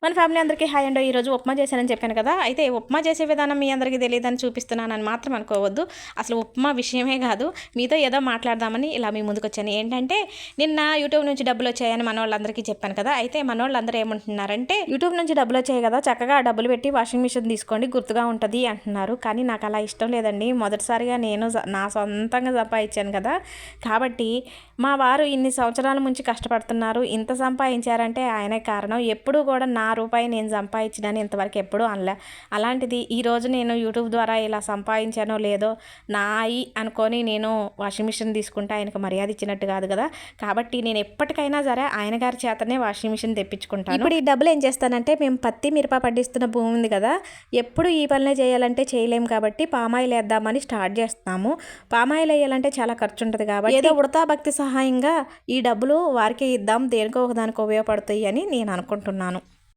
మన ఫ్యామిలీ అందరికీ హాయ్ అండి. ఈరోజు ఉప్మా చేశానని చెప్పాను కదా. అయితే ఉప్మా చేసే విధానం మీ అందరికీ తెలియదని చూపిస్తున్నానని మాత్రం అనుకోవద్దు. అసలు ఉప్మా విషయమే కాదు, మీతో ఏదో మాట్లాడదామని ఇలా మీ ముందుకు వచ్చాను. ఏంటంటే నిన్న యూట్యూబ్ నుంచి డబ్బులు వచ్చాయని మన వాళ్ళందరికీ చెప్పాను కదా. అయితే మన వాళ్ళందరూ ఏమంటున్నారంటే యూట్యూబ్ నుంచి డబ్బులు వచ్చాయి కదా, చక్కగా డబ్బులు పెట్టి వాషింగ్ మిషన్ తీసుకోండి, గుర్తుగా ఉంటుంది అంటున్నారు. కానీ నాకు అలా ఇష్టం లేదండి. మొదటిసారిగా నేను నా సొంతంగా సంపాదించాను కదా, కాబట్టి మా వారు ఇన్ని సంవత్సరాల నుంచి కష్టపడుతున్నారు, ఇంత సంపాదించారంటే ఆయనే కారణం. ఎప్పుడూ కూడా నా రూపాయి నేను సంపాదించినని ఇంతవరకు ఎప్పుడూ అనలే. అలాంటిది ఈరోజు నేను యూట్యూబ్ ద్వారా ఇలా సంపాదించానో లేదో నాయి అనుకొని నేను వాషింగ్ మిషన్ తీసుకుంటే ఆయనకు మర్యాద ఇచ్చినట్టు కాదు కదా. కాబట్టి నేను ఎప్పటికైనా సరే ఆయన గారి చేతనే వాషింగ్ మిషన్ తెప్పించుకుంటాను. ఇప్పుడు ఈ డబ్బులు ఏం చేస్తానంటే, మేము పత్తి మిరప పండిస్తున్న భూమి ఉంది కదా, ఎప్పుడు ఈ పనులే చేయాలంటే చేయలేము కాబట్టి పామాయిల్ వేద్దామని స్టార్ట్ చేస్తున్నాము. పామాయిల్ వేయాలంటే చాలా ఖర్చు ఉంటుంది కాబట్టి ఏదో ఉడతా భక్తి సహాయంగా ఈ డబ్బులు వారికి ఇద్దాం, దేనికో ఒకదానికి ఉపయోగపడతాయి అని నేను అనుకుంటున్నాను.